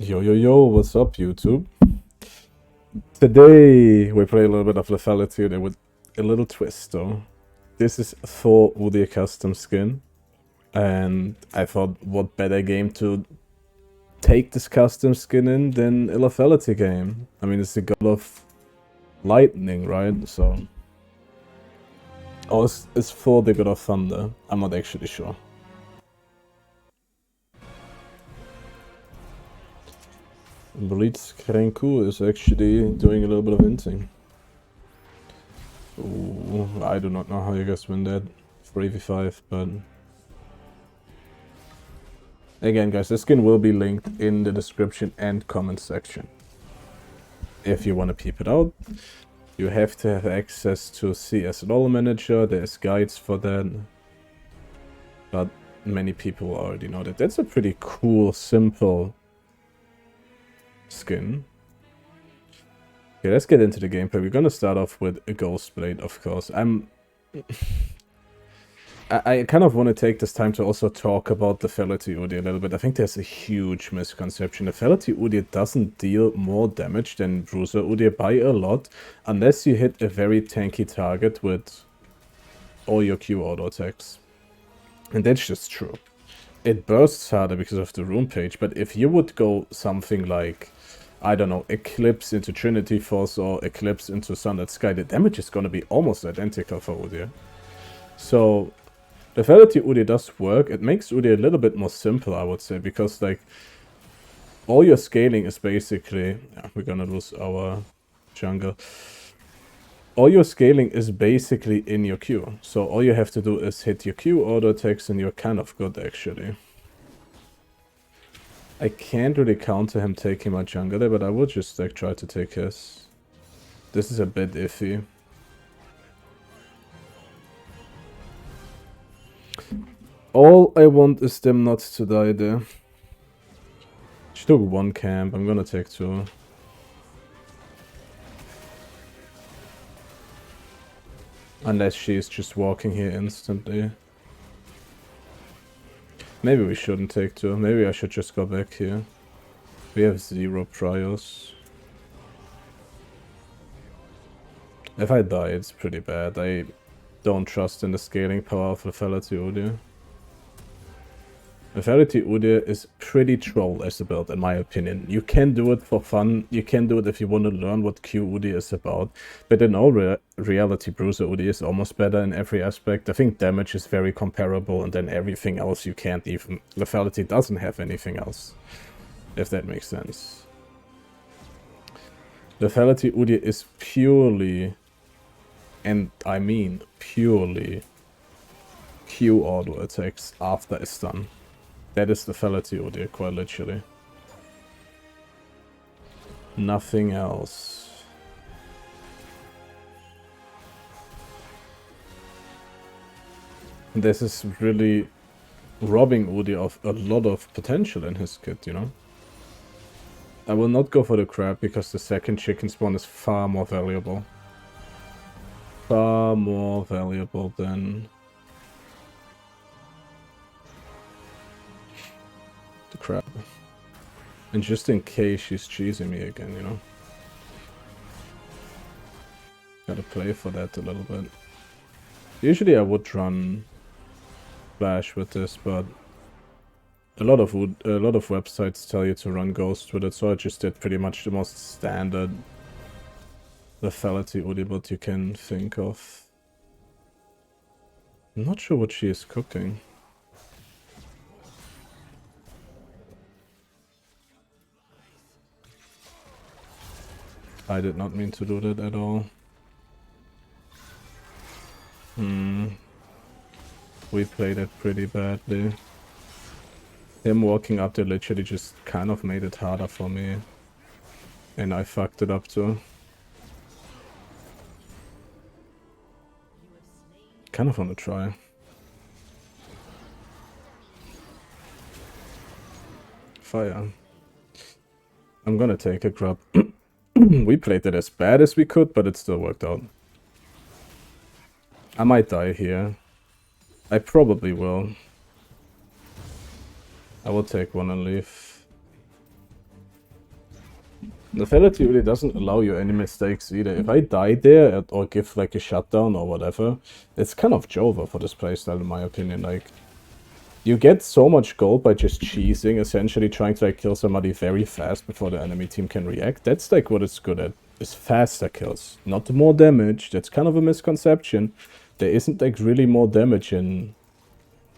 Yo, yo, yo, what's up, YouTube? Today, we play a little bit of Lethality with a little twist, though. This is THOR Udyr custom skin, and I thought, what better game to take this custom skin in than a Lethality game? I mean, it's the god of lightning, right? So... Oh, it's for the god of thunder. I'm not actually sure. Blitzkranku is actually doing a little bit of hinting. Ooh, I do not know how you guys win that for EV5, but... Again, guys, this skin will be linked in the description and comment section. If you want to peep it out, you have to have access to CS Role Manager. There's guides for that. But many people already know that. That's a pretty cool, simple skin. Okay, let's get into the gameplay. We're gonna start off with a Ghost Blade, of course. I kind of want to take this time to also talk about Lethality Udyr a little bit. I think there's a huge misconception. Lethality Udyr doesn't deal more damage than Bruiser Udyr by a lot, unless you hit a very tanky target with all your Q auto attacks. And that's just true. It bursts harder because of the rune page, but if you would go something like, I don't know, Eclipse into Trinity Force or Eclipse into Sunlit Sky, the damage is going to be almost identical for Udyr. So... Lethality Udyr does work. It makes Udyr a little bit more simple, I would say, because like all your scaling is basically... Yeah, we're gonna lose our jungle. All your scaling is basically in your Q. So all you have to do is hit your Q auto attacks and you're kind of good, actually. I can't really counter him taking my jungle there, but I would just like try to take his. This is a bit iffy. All I want is them not to die there. She took one camp, I'm gonna take two. Unless she's just walking here instantly. Maybe we shouldn't take two, maybe I should just go back here. We have 0 priors. If I die, it's pretty bad. I don't trust in the scaling power of Lethality Udyr. Lethality Udyr is pretty troll as a build, in my opinion. You can do it for fun, you can do it if you want to learn what Q Udyr is about, but in all reality, Bruiser Udyr is almost better in every aspect. I think damage is very comparable, and then everything else you can't even... Lethality doesn't have anything else, if that makes sense. Lethality Udyr is purely, and I mean purely, Q auto attacks after a stun. That is Lethality Udyr, quite literally. Nothing else. This is really robbing Udyr of a lot of potential in his kit, you know? I will not go for the crab because the second chicken spawn is far more valuable. Far more valuable than... the crab. And just in case she's cheesing me again, you know. Gotta play for that a little bit. Usually I would run Flash with this, but a lot of websites tell you to run Ghost with it, so I just did pretty much the most standard Lethality Udyr build you can think of. I'm not sure what she is cooking. I did not mean to do that at all. We played it pretty badly. Him walking up there literally just kind of made it harder for me. And I fucked it up too. Kind of want to try. Fire. I'm gonna take a grub. We played it as bad as we could, but it still worked out. I might die here. I probably will. I will take one and leave. Lethality really doesn't allow you any mistakes either. If I die there or give like a shutdown or whatever, it's kind of Jova for this playstyle in my opinion. Like, you get so much gold by just cheesing, essentially trying to like kill somebody very fast before the enemy team can react. That's like what it's good at, is faster kills, not more damage. That's kind of a misconception. There isn't like really more damage in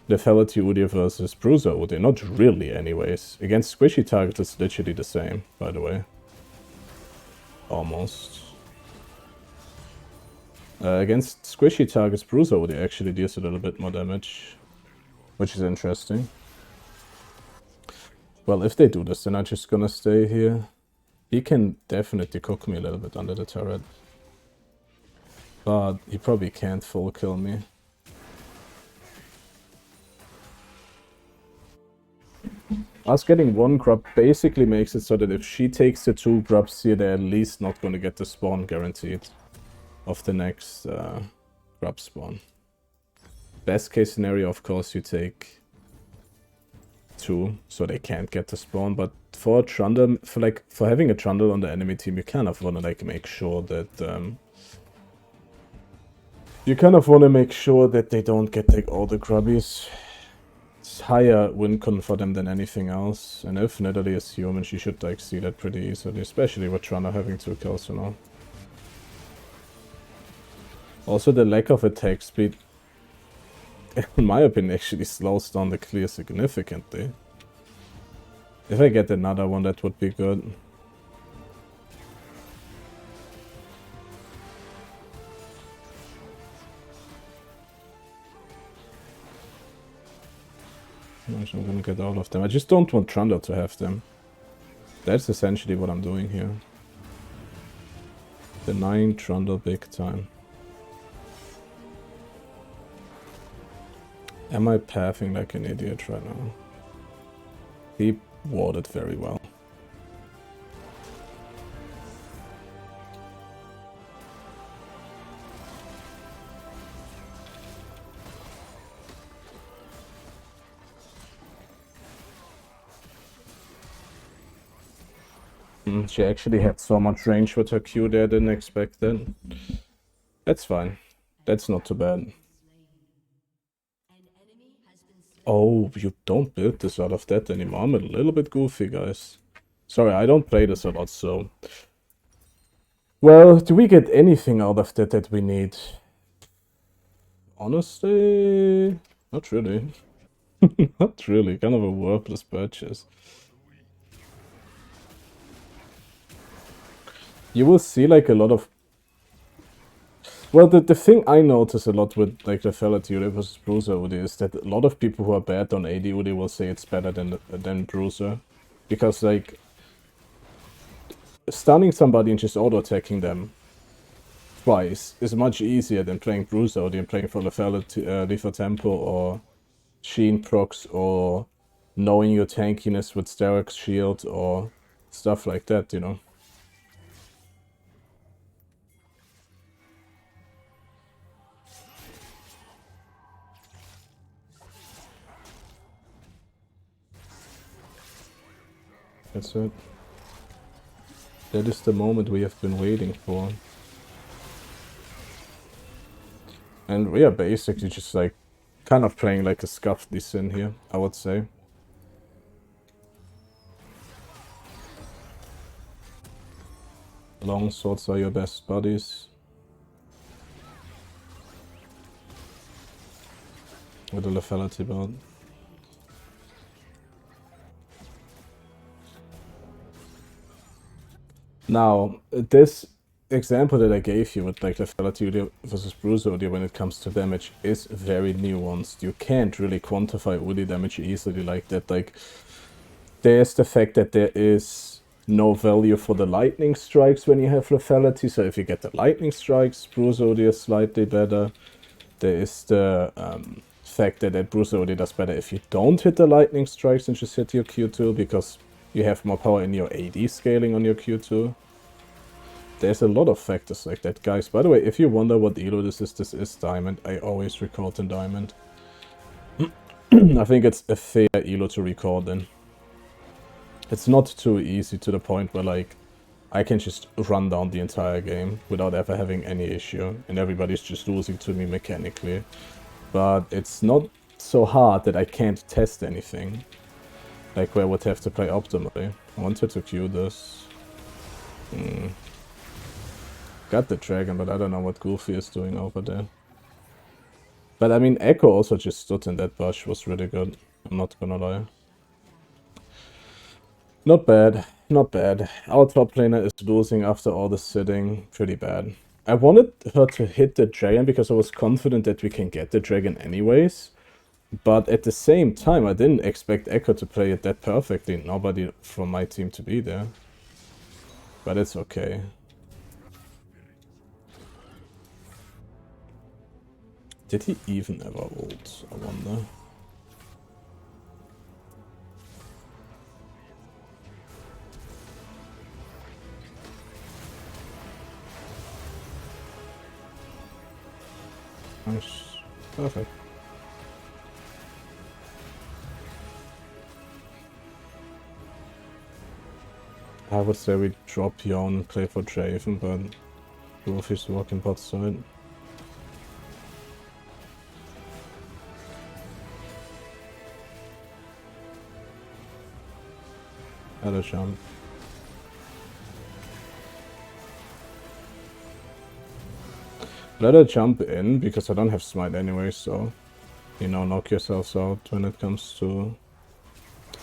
Lethality Udyr versus Bruiser Udyr. Not really anyways. Against squishy targets it's literally the same, by the way. Almost. Against squishy targets, Bruiser Udyr actually deals a little bit more damage, which is interesting. Well, if they do this, then I'm just gonna stay here. He can definitely cook me a little bit under the turret. But he probably can't full kill me. Us getting one grub basically makes it so that if she takes the 2 grubs here, they're at least not gonna get the spawn guaranteed of the next grub spawn. Best case scenario, of course, you take 2, so they can't get the spawn, but for a Trundle, for having a Trundle on the enemy team, you kind of want to like make sure that they don't get like all the grubbies. It's higher win con for them than anything else, and if Natalie is human, she should like see that pretty easily, especially with Trundle having 2 kills, you know. Also, the lack of attack speed, in my opinion, actually slows down the clear significantly. If I get another one, that would be good. I'm gonna get all of them. I just don't want Trundle to have them. That's essentially what I'm doing here. Denying Trundle big time. Am I pathing like an idiot right now? He warded very well. She actually had so much range with her Q there, didn't expect that. That's fine. That's not too bad. Oh, you don't build this out of that anymore. I'm a little bit goofy, guys. Sorry, I don't play this a lot, so... Well, do we get anything out of that we need? Honestly, not really. Not really, kind of a worthless purchase. You will see like a lot of... Well, the thing I notice a lot with like Lethality Udyr versus Bruiser Udyr is that a lot of people who are bad on AD Udyr will say it's better than Bruiser. Because like... Stunning somebody and just auto-attacking them twice is much easier than playing Bruiser Udyr and playing for Lethality, Lethal Tempo or Sheen procs or knowing your tankiness with Sterak's shield or stuff like that, you know. That's it. That is the moment we have been waiting for. And we are basically just like kind of playing like a scuffed Sin here, I would say. Long swords are your best buddies. With a lethality build. Now, this example that I gave you with like Lethality Udyr versus Bruiser Udyr when it comes to damage is very nuanced. You can't really quantify Udyr damage easily like that. Like, there's the fact that there is no value for the lightning strikes when you have lethality, so if you get the lightning strikes, Bruiser Udyr is slightly better. There is the fact that Bruiser Udyr does better if you don't hit the lightning strikes and just hit your Q2, because you have more power in your AD scaling on your Q2. There's a lot of factors like that, guys. By the way, if you wonder what elo this is Diamond. I always record in Diamond. I think it's a fair elo to record in. It's not too easy to the point where, like, I can just run down the entire game without ever having any issue, and everybody's just losing to me mechanically. But it's not so hard that I can't test anything. Like where I would have to play optimally. I wanted to queue this. Got the dragon, but I don't know what Goofy is doing over there. But I mean, Echo also just stood in that bush, was really good. I'm not gonna lie. Not bad, not bad. Our top laner is losing after all the sitting. Pretty bad. I wanted her to hit the dragon because I was confident that we can get the dragon anyways. But at the same time, I didn't expect Echo to play it that perfectly. Nobody from my team to be there. But it's okay. Did he even ever ult? I wonder. Nice. Perfect. I would say we drop Yon and play for Draven, but Wolfie's walking bot side. Let her jump. Let her jump in, because I don't have smite anyway, so... You know, knock yourselves out when it comes to...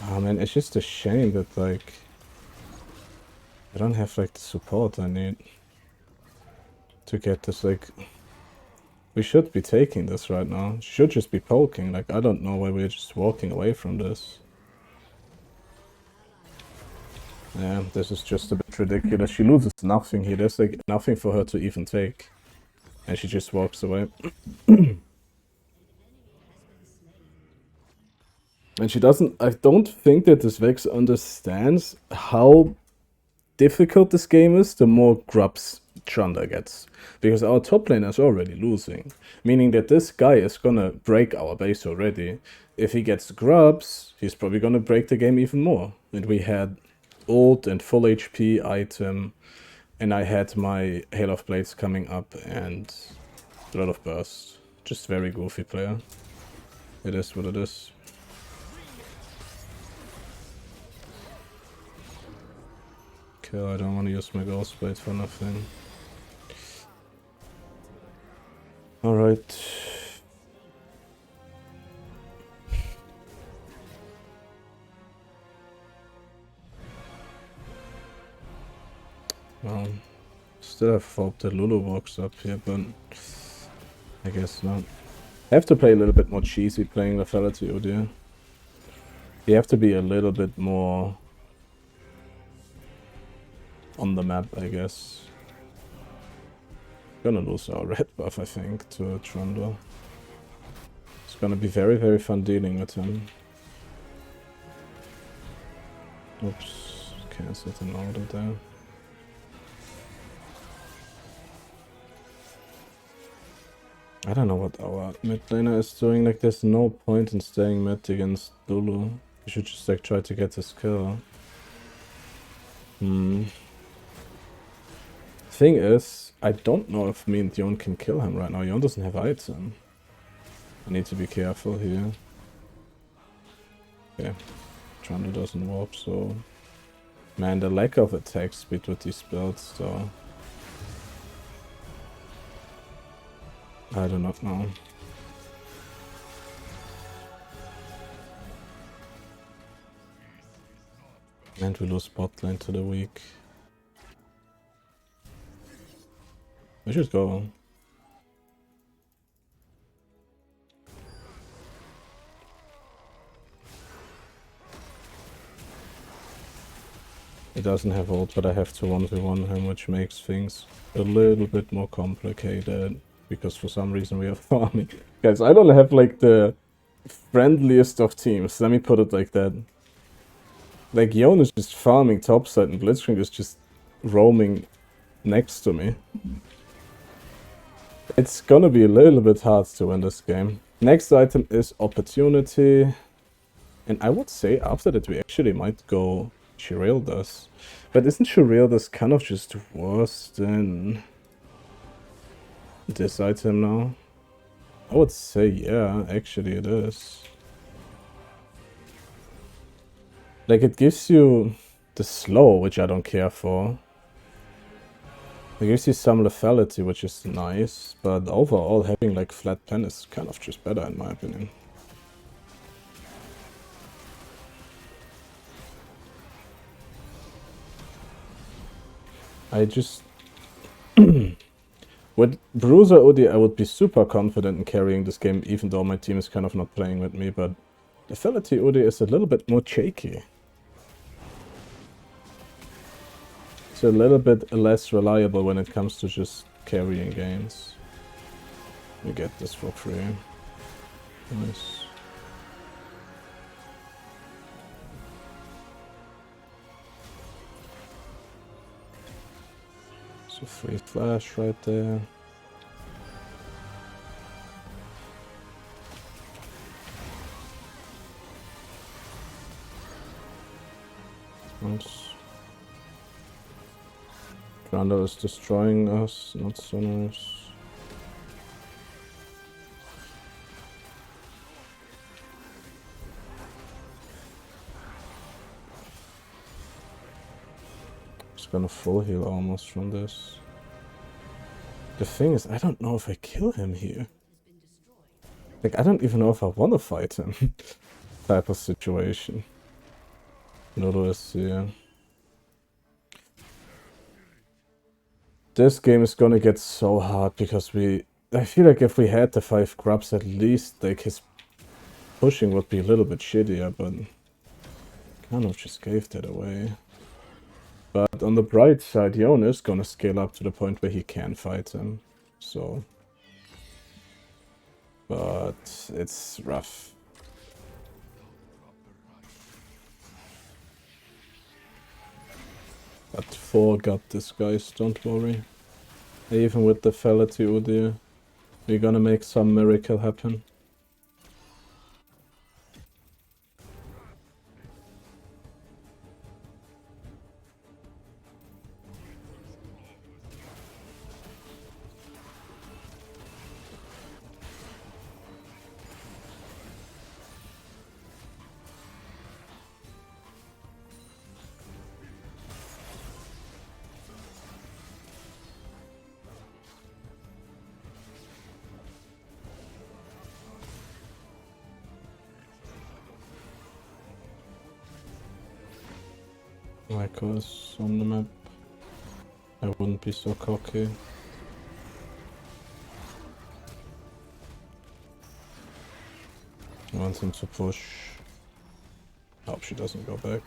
Oh man, it's just a shame that, like... I don't have, like, the support I need to get this, like... We should be taking this right now. Should just be poking, like, I don't know why we're just walking away from this. Yeah, this is just a bit ridiculous. She loses nothing here. There's like nothing for her to even take. And she just walks away. And she doesn't... I don't think that this Vex understands how difficult this game is the more grubs Trundle gets. Because our top laner is already losing. Meaning that this guy is gonna break our base already. If he gets grubs, he's probably gonna break the game even more. And we had ult and full HP item, and I had my Hail of Blades coming up and a lot of burst. Just very goofy player. It is what it is. Okay, I don't want to use my Ghost Blade for nothing. Alright. Still have hope that Lulu walks up here, but I guess not. I have to play a little bit more cheesy playing Lethality Udyr. You have to be a little bit more on the map, I guess. Gonna lose our red buff, I think, to Trundle. It's gonna be very, very fun dealing with him. Oops, cancelled an order there. I don't know what our mid laner is doing. Like, there's no point in staying mid against Lulu. We should just like try to get this kill. Thing is, I don't know if me and Yon can kill him right now. Yon doesn't have item. I need to be careful here. Okay, Trundle doesn't warp, so... Man, the lack of attack speed with these builds, though... I do not know. And we lose bot lane to the weak. We should go. He doesn't have ult, but I have to 1v1 him, which makes things a little bit more complicated. Because for some reason we are farming. Guys, I don't have like the friendliest of teams. Let me put it like that. Like, Yon is just farming topside and Blitzcrank is just roaming next to me. It's gonna be a little bit hard to win this game. Next item is Opportunity. And I would say after that we actually might go Sherilda's. But isn't Sherilda's kind of just worse than this item now? I would say yeah, actually it is. Like, it gives you the slow, which I don't care for. It gives you some lethality, which is nice, but overall having like flat pen is kind of just better in my opinion. I just... With Bruiser Udyr, I would be super confident in carrying this game, even though my team is kind of not playing with me, but Lethality Udyr is a little bit more shaky. It's a little bit less reliable when it comes to just carrying games. We get this for free. Nice. So free flash right there. Nice. Trundle is destroying us, not so nice. Gonna full heal almost from this. The thing is, I don't know if I kill him here. Like, I don't even know if I want to fight him. Type of situation. Nodo is here. This game is gonna get so hard because I feel like if we had the 5 grubs, at least like his pushing would be a little bit shittier, but kind of just gave that away. But on the bright side, Yon is gonna scale up to the point where he can fight him, so... But it's rough. But THOR got this, guys, don't worry. Even with the Lethality Udyr, we're gonna make some miracle happen. Lycos on the map. I wouldn't be so cocky. I want him to push. Hope she doesn't go back.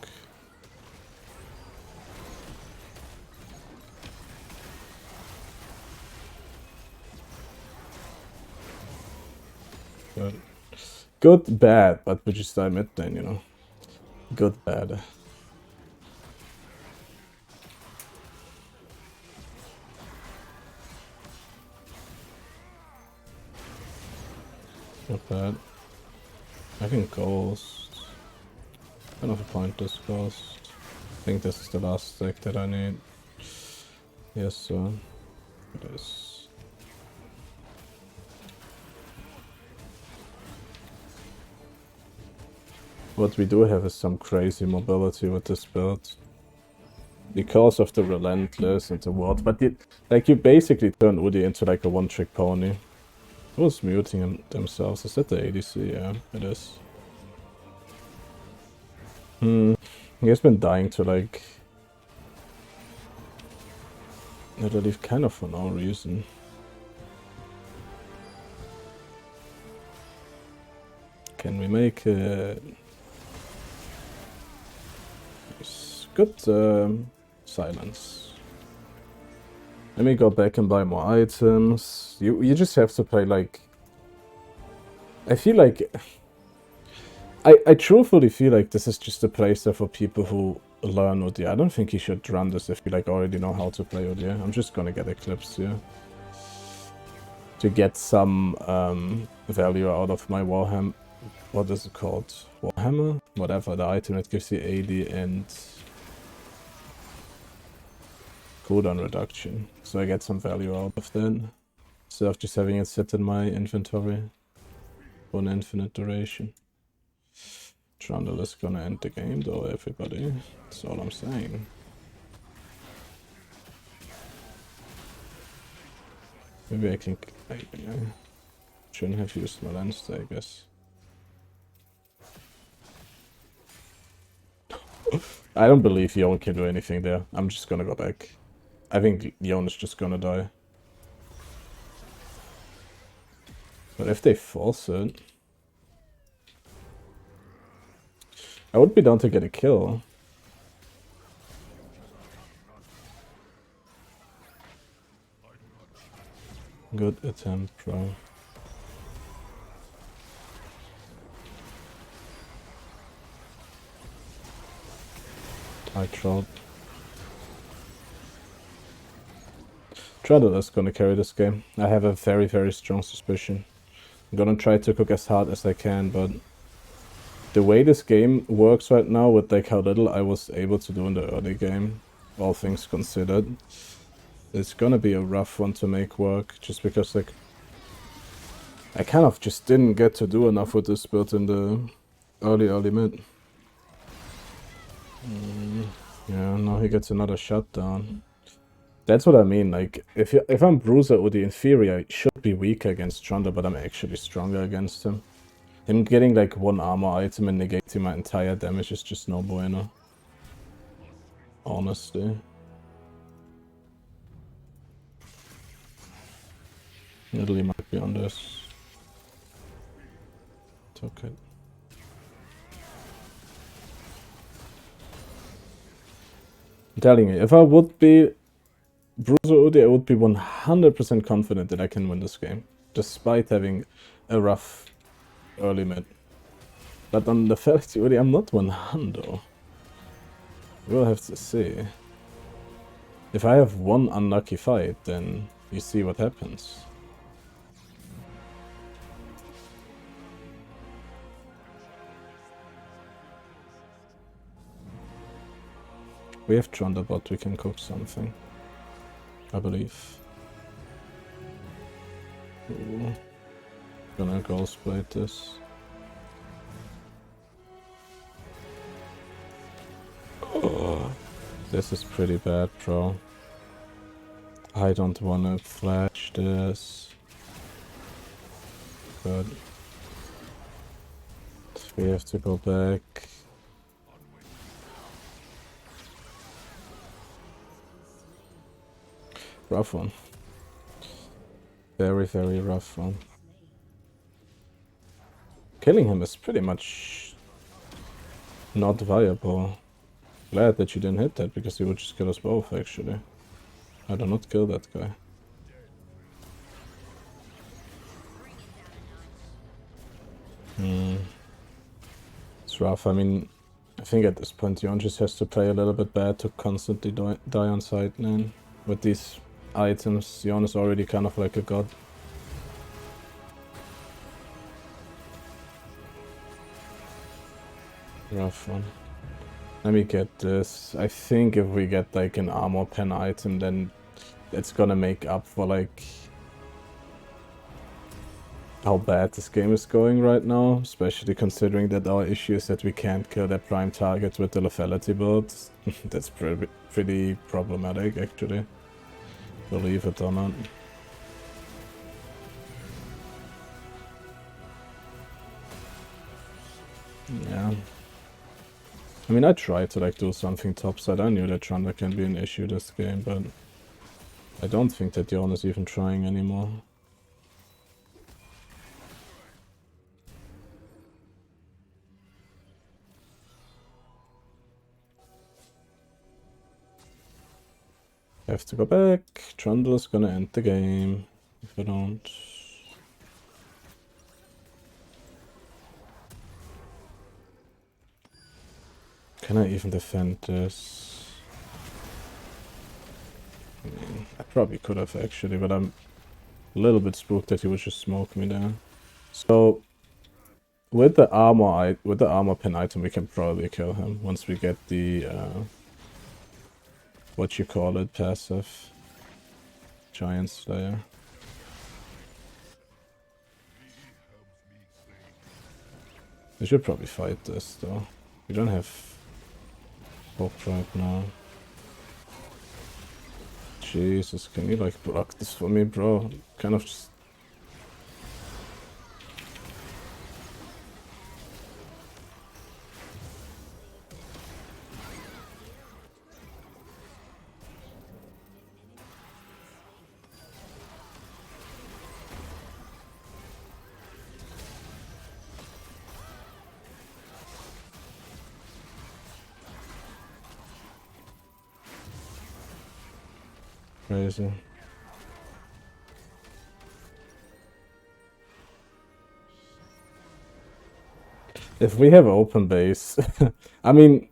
Good, bad, but we just die mid then, you know. Good, bad. Not bad. I can ghost. Kind of a pointless ghost. I think this is the last stack that I need. Yes, sir. It is. What we do have is some crazy mobility with this build. Because of the Relentless and the Ward. But like, you basically turn Udyr into like a one-trick pony. Who's muting themselves? Is that the ADC? Yeah, it is. He has been dying to like... literally kind of for no reason. Can we make it? Good silence. Let me go back and buy more items. You just have to play like... I feel like... I truthfully feel like this is just a playset for people who learn Udyr. I don't think you should run this if you like already know how to play Udyr. I'm just gonna get Eclipse here. To get some value out of my Warhammer... What is it called? Warhammer? Whatever, the item that gives you AD and cooldown reduction, so I get some value out of that, instead of just having it sit in my inventory for an infinite duration. Trundle is gonna end the game though, everybody. That's all I'm saying. Maybe I can... I shouldn't have used my lens there, I guess. I don't believe Yon can do anything there. I'm just gonna go back. I think Yon is just gonna die. But if they force it... I would be down to get a kill. Good attempt, bro. I trolled. Trundle is gonna carry this game. I have a very, very strong suspicion. I'm gonna try to cook as hard as I can, but the way this game works right now, with like how little I was able to do in the early game, all things considered, it's gonna be a rough one to make work, just because like I kind of just didn't get to do enough with this build in the early mid. Yeah, now he gets another shutdown. That's what I mean, like, if I'm bruiser Udyr, in theory I should be weaker against Trundle, but I'm actually stronger against him. Him getting like one armor item and negating my entire damage is just no bueno. Honestly. Italy might be on this. Took it. I'm telling you, if I would be bruiser Udyr, I would be 100% confident that I can win this game, despite having a rough early mid. But on Lethality Udyr, I'm not 100. We'll have to see. If I have one unlucky fight, then you see what happens. We have Trundle, but we can cook something, I believe. Ooh. Gonna ghost blade this. Oh, this is pretty bad, bro. I don't wanna flash this. Good. We have to go back. Rough one. Very, very rough one. Killing him is pretty much not viable. Glad that you didn't hit that, because he would just kill us both, actually. I do not kill that guy. It's rough. I mean, I think at this point Yon just has to play a little bit bad to constantly die on side lane. With these items, Yon is already kind of like a god. Rough one. Let me get this. I think if we get like an armor pen item, then it's gonna make up for like how bad this game is going right now, especially considering that our issue is that we can't kill their prime target with the lethality build. That's pretty problematic, actually. Believe it or not. Yeah. I mean, I tried to like do something topside. I knew that Trundle can be an issue this game, but I don't think that Yon is even trying anymore. I have to go back. Trundle is gonna end the game if I don't. Can I even defend this? I mean, I probably could have actually, but I'm a little bit spooked that he would just smoke me there. So with the armor pen item, we can probably kill him once we get the what you call it, passive. Giant Slayer. We should probably fight this though. We don't have hope right now. Jesus, can you like block this for me, bro? Kind of just... Crazy. If we have open base, I mean,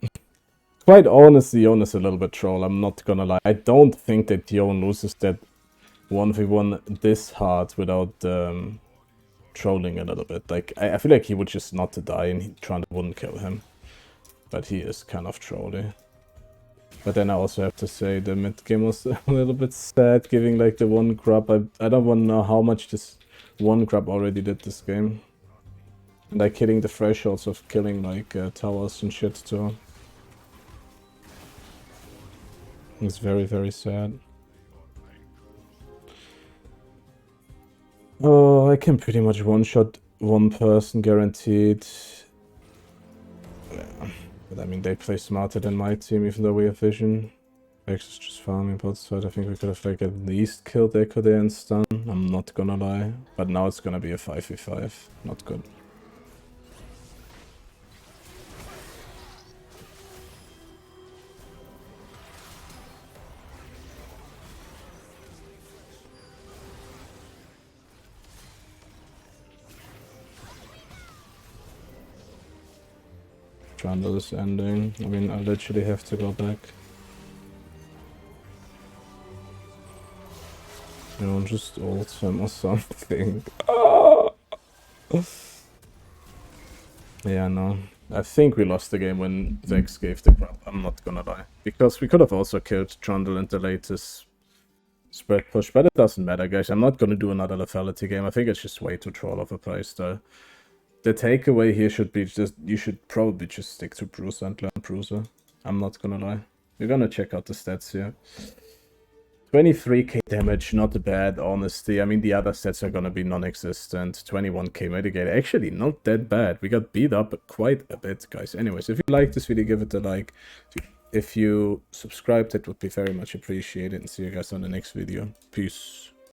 quite honestly, Yon is a little bit troll, I'm not gonna lie. I don't think that Yon loses that 1v1 this hard without trolling a little bit. Like, I feel like he would just not to die and Trundle wouldn't kill him. But he is kind of trolly. But then I also have to say the mid game was a little bit sad, giving like the one grub. I don't want to know how much this one grub already did this game. And like hitting the thresholds of killing like towers and shit too. It's very, very sad. Oh, I can pretty much one-shot one person guaranteed. Yeah. But I mean, they play smarter than my team, even though we have vision. X is just farming both sides. I think we could have like at least killed Echo there and stun. I'm not gonna lie. But now it's gonna be a 5v5. Not good. Trundle is ending. I mean, I literally have to go back. You know, just ult him or something. Yeah, no. I think we lost the game when Vex gave the grab, I'm not gonna lie. Because we could have also killed Trundle in the latest spread push, but it doesn't matter, guys. I'm not gonna do another lethality game. I think it's just way too troll of a playstyle. The takeaway here should be just, you should probably just stick to bruiser and learn bruiser. I'm not gonna lie. We're gonna check out the stats here. 23k damage, not bad, honestly. I mean, the other stats are gonna be non-existent. 21k mitigate, actually not that bad. We got beat up quite a bit, guys. Anyways, if you like this video, give it a like. If you subscribe, that would be very much appreciated. And see you guys on the next video. Peace.